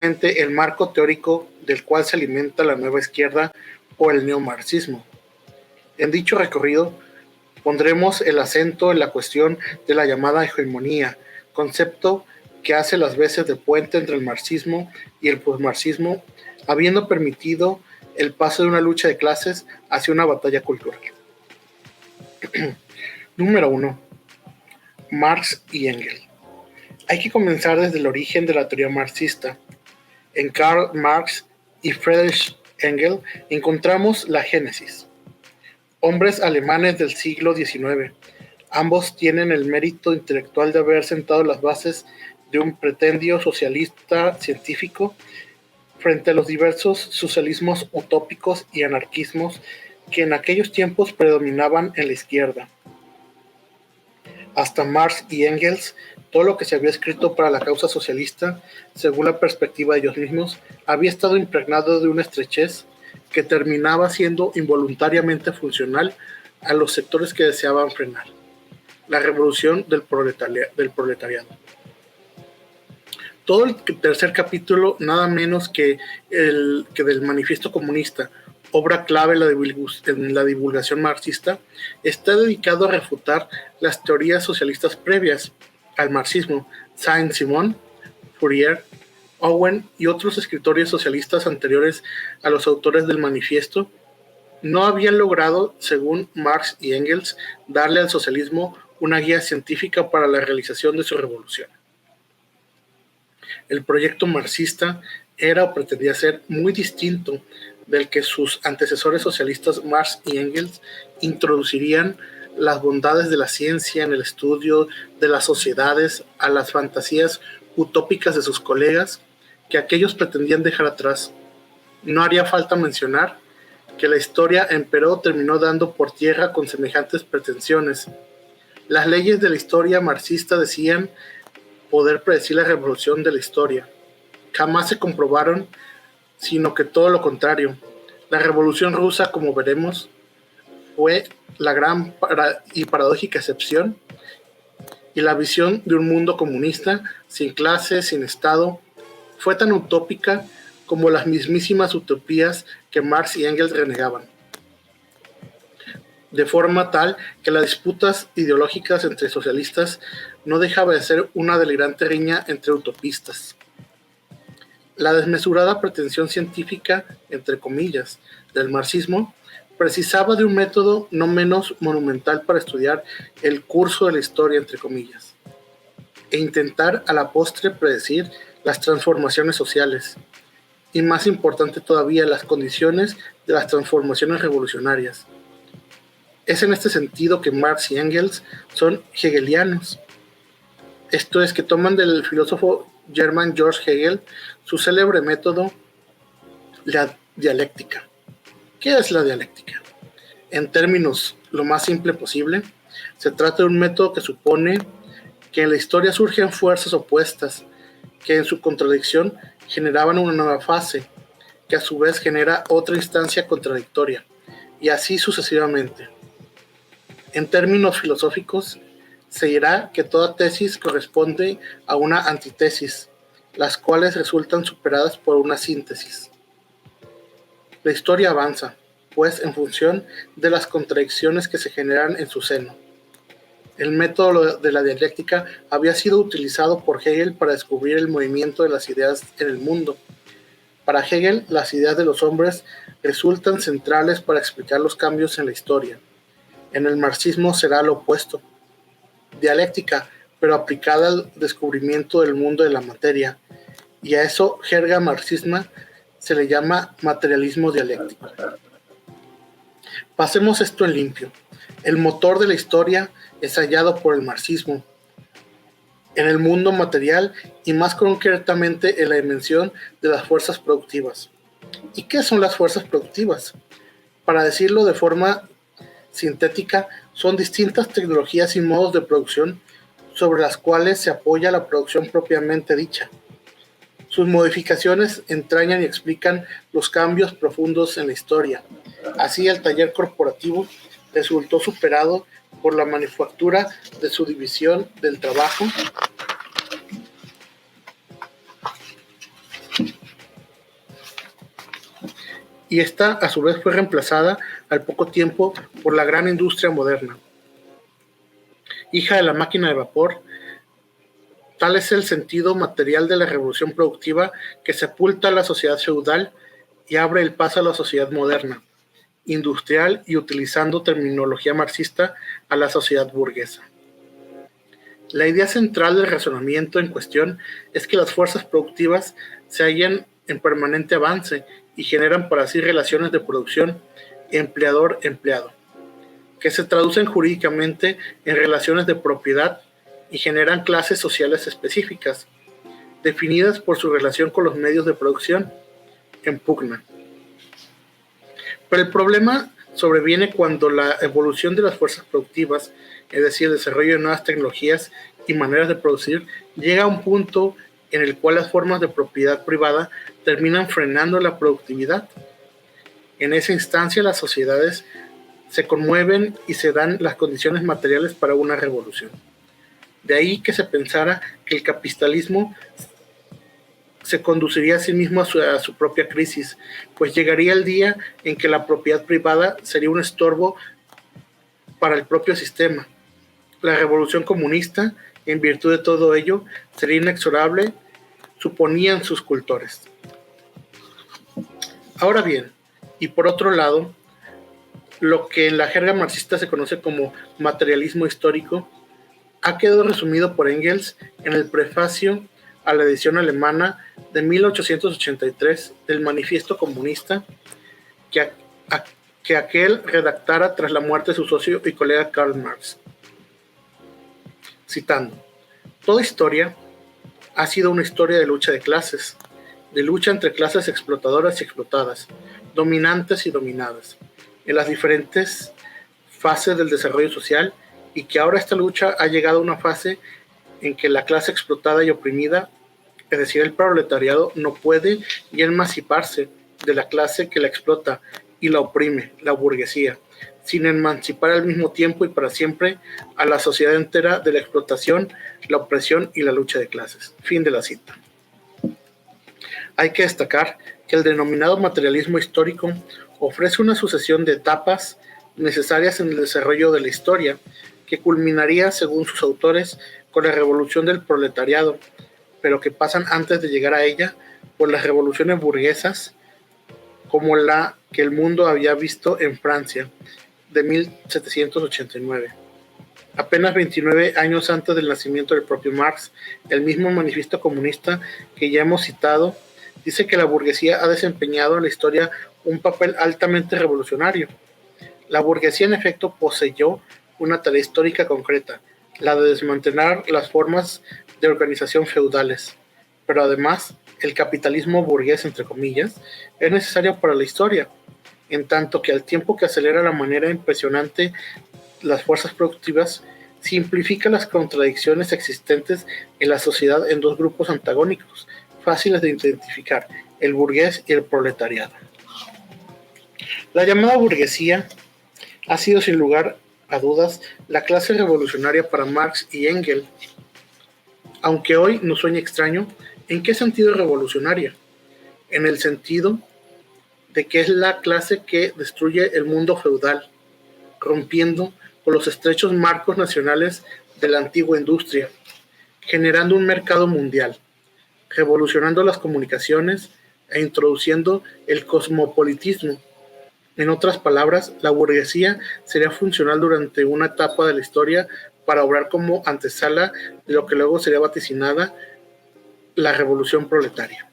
el marco teórico del cual se alimenta la nueva izquierda o el neomarxismo. En dicho recorrido pondremos el acento en la cuestión de la llamada hegemonía, concepto que hace las veces de puente entre el marxismo y el posmarxismo, habiendo permitido el paso de una lucha de clases hacia una batalla cultural. Número 1. Marx y Engels. Hay que comenzar desde el origen de la teoría marxista. En Karl Marx y Friedrich Engels encontramos la génesis. Hombres alemanes del siglo XIX. Ambos tienen el mérito intelectual de haber sentado las bases de un pretendio socialista científico frente a los diversos socialismos utópicos y anarquismos que en aquellos tiempos predominaban en la izquierda. Hasta Marx y Engels, todo lo que se había escrito para la causa socialista, según la perspectiva de ellos mismos, había estado impregnado de una estrechez que terminaba siendo involuntariamente funcional a los sectores que deseaban frenar la revolución del proletariado. Todo el tercer capítulo, nada menos que del Manifiesto Comunista, obra clave en la divulgación marxista, está dedicado a refutar las teorías socialistas previas al marxismo. Saint-Simon, Fourier, Owen y otros escritores socialistas anteriores a los autores del manifiesto no habían logrado, según Marx y Engels, darle al socialismo una guía científica para la realización de su revolución. El proyecto marxista era o pretendía ser muy distinto del que sus antecesores socialistas Marx y Engels introducirían las bondades de la ciencia en el estudio de las sociedades a las fantasías utópicas de sus colegas que aquellos pretendían dejar atrás. No haría falta mencionar que la historia, empero, terminó dando por tierra con semejantes pretensiones. Las leyes de la historia marxista decían poder predecir la revolución de la historia. Jamás se comprobaron, sino que todo lo contrario. La revolución rusa, como veremos, fue la gran y paradójica excepción, y la visión de un mundo comunista, sin clase, sin Estado, fue tan utópica como las mismísimas utopías que Marx y Engels renegaban. De forma tal que las disputas ideológicas entre socialistas no dejaba de ser una delirante riña entre utopistas. La desmesurada pretensión científica, entre comillas, del marxismo precisaba de un método no menos monumental para estudiar el curso de la historia, entre comillas, e intentar a la postre predecir las transformaciones sociales, y más importante todavía, las condiciones de las transformaciones revolucionarias. Es en este sentido que Marx y Engels son hegelianos. Esto es, que toman del filósofo German George Hegel su célebre método, la dialéctica. ¿Qué es la dialéctica? En términos lo más simple posible, se trata de un método que supone que en la historia surgen fuerzas opuestas que en su contradicción generaban una nueva fase, que a su vez genera otra instancia contradictoria, y así sucesivamente. En términos filosóficos, se dirá que toda tesis corresponde a una antítesis, las cuales resultan superadas por una síntesis. La historia avanza, pues, en función de las contradicciones que se generan en su seno. El método de la dialéctica había sido utilizado por Hegel para descubrir el movimiento de las ideas en el mundo. Para Hegel, las ideas de los hombres resultan centrales para explicar los cambios en la historia. En el marxismo será lo opuesto. Dialéctica, pero aplicada al descubrimiento del mundo de la materia, y a eso, jerga marxismo, se le llama materialismo dialéctico. Pasemos esto en limpio. El motor de la historia es hallado por el marxismo en el mundo material, y más concretamente en la dimensión de las fuerzas productivas. ¿Y qué son las fuerzas productivas? Para decirlo de forma sintética, son distintas tecnologías y modos de producción sobre las cuales se apoya la producción propiamente dicha. Sus modificaciones entrañan y explican los cambios profundos en la historia. Así, el taller corporativo resultó superado por la manufactura de su división del trabajo, y esta a su vez fue reemplazada al poco tiempo por la gran industria moderna. Hija de la máquina de vapor, tal es el sentido material de la revolución productiva que sepulta la sociedad feudal y abre el paso a la sociedad moderna, industrial y utilizando terminología marxista a la sociedad burguesa. La idea central del razonamiento en cuestión es que las fuerzas productivas se hallan en permanente avance y generan para sí relaciones de producción empleador-empleado, que se traducen jurídicamente en relaciones de propiedad y generan clases sociales específicas, definidas por su relación con los medios de producción en pugna. Pero el problema sobreviene cuando la evolución de las fuerzas productivas, es decir, el desarrollo de nuevas tecnologías y maneras de producir, llega a un punto en el cual las formas de propiedad privada terminan frenando la productividad. En esa instancia, las sociedades se conmueven y se dan las condiciones materiales para una revolución. De ahí que se pensara que el capitalismo se conduciría a sí mismo a su propia crisis, pues llegaría el día en que la propiedad privada sería un estorbo para el propio sistema. La revolución comunista, en virtud de todo ello, sería inexorable, suponían sus cultores. Ahora bien, y por otro lado, lo que en la jerga marxista se conoce como materialismo histórico ha quedado resumido por Engels en el prefacio a la edición alemana de 1883 del Manifiesto Comunista que aquel redactara tras la muerte de su socio y colega Karl Marx. Citando: toda historia ha sido una historia de lucha de clases, de lucha entre clases explotadoras y explotadas, dominantes y dominadas, en las diferentes fases del desarrollo social, y que ahora esta lucha ha llegado a una fase en que la clase explotada y oprimida, es decir, el proletariado, no puede ya emanciparse de la clase que la explota y la oprime, la burguesía, sin emancipar al mismo tiempo y para siempre a la sociedad entera de la explotación, la opresión y la lucha de clases. Fin de la cita. Hay que destacar que el denominado materialismo histórico ofrece una sucesión de etapas necesarias en el desarrollo de la historia, que culminaría, según sus autores, con la revolución del proletariado, pero que pasan antes de llegar a ella por las revoluciones burguesas, como la que el mundo había visto en Francia de 1789. Apenas 29 años antes del nacimiento del propio Marx, el mismo Manifiesto Comunista que ya hemos citado dice que la burguesía ha desempeñado en la historia un papel altamente revolucionario. La burguesía, en efecto, poseyó una tarea histórica concreta, la de desmantelar las formas de organización feudales. Pero además, el capitalismo burgués, entre comillas, es necesario para la historia, en tanto que al tiempo que acelera la manera impresionante las fuerzas productivas, simplifica las contradicciones existentes en la sociedad en dos grupos antagónicos, fáciles de identificar, el burgués y el proletariado. La llamada burguesía ha sido sin lugar a dudas la clase revolucionaria para Marx y Engels. Aunque hoy nos sueñe extraño, ¿en qué sentido revolucionaria? En el sentido de que es la clase que destruye el mundo feudal, rompiendo con los estrechos marcos nacionales de la antigua industria, generando un mercado mundial, revolucionando las comunicaciones e introduciendo el cosmopolitismo. En otras palabras, la burguesía sería funcional durante una etapa de la historia para obrar como antesala de lo que luego sería vaticinada la revolución proletaria.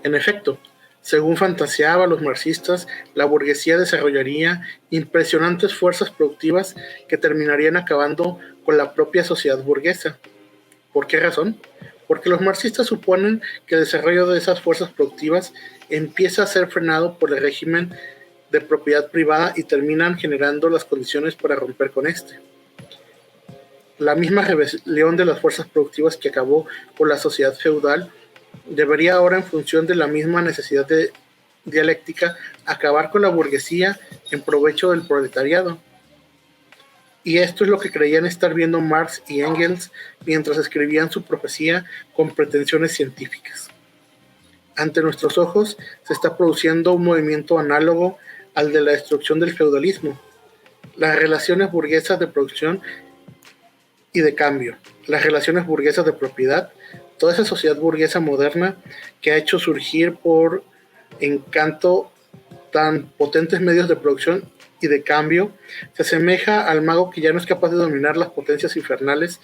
En efecto, según fantaseaban los marxistas, la burguesía desarrollaría impresionantes fuerzas productivas que terminarían acabando con la propia sociedad burguesa. ¿Por qué razón? Porque los marxistas suponen que el desarrollo de esas fuerzas productivas empieza a ser frenado por el régimen de propiedad privada y terminan generando las condiciones para romper con este. La misma rebelión de las fuerzas productivas que acabó con la sociedad feudal debería ahora, en función de la misma necesidad de dialéctica, acabar con la burguesía en provecho del proletariado. Y esto es lo que creían estar viendo Marx y Engels mientras escribían su profecía con pretensiones científicas. Ante nuestros ojos se está produciendo un movimiento análogo al de la destrucción del feudalismo. Las relaciones burguesas de producción y de cambio, las relaciones burguesas de propiedad, toda esa sociedad burguesa moderna que ha hecho surgir por encanto tan potentes medios de producción y de cambio, se asemeja al mago que ya no es capaz de dominar las potencias infernales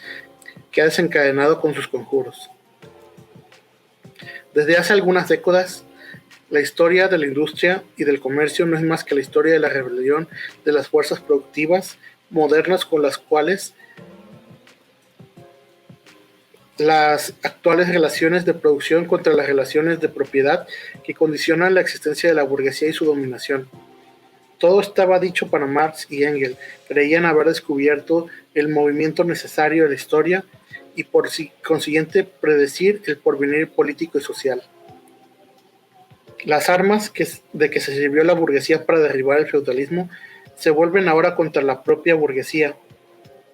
que ha desencadenado con sus conjuros. Desde hace algunas décadas, la historia de la industria y del comercio no es más que la historia de la rebelión de las fuerzas productivas modernas con las cuales las actuales relaciones de producción contra las relaciones de propiedad que condicionan la existencia de la burguesía y su dominación. Todo estaba dicho para Marx y Engels. Creían haber descubierto el movimiento necesario de la historia y por consiguiente predecir el porvenir político y social. Las armas de que se sirvió la burguesía para derribar el feudalismo se vuelven ahora contra la propia burguesía,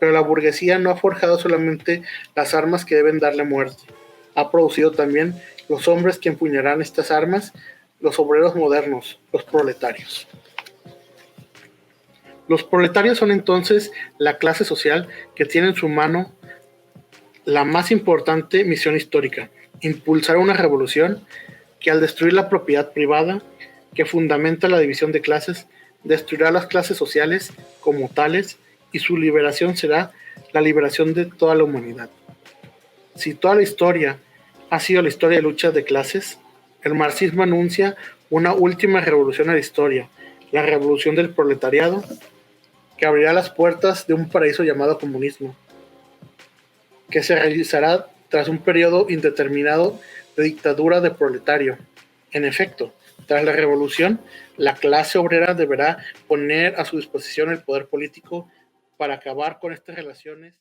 pero la burguesía no ha forjado solamente las armas que deben darle muerte, ha producido también los hombres que empuñarán estas armas, los obreros modernos, los proletarios. Los proletarios son entonces la clase social que tiene en su mano la más importante misión histórica: impulsar una revolución que, al destruir la propiedad privada, que fundamenta la división de clases, destruirá las clases sociales como tales, y su liberación será la liberación de toda la humanidad. Si toda la historia ha sido la historia de luchas de clases, el marxismo anuncia una última revolución a la historia, la revolución del proletariado, que abrirá las puertas de un paraíso llamado comunismo, que se realizará tras un periodo indeterminado de dictadura de proletario. En efecto, tras la revolución, la clase obrera deberá poner a su disposición el poder político para acabar con estas relaciones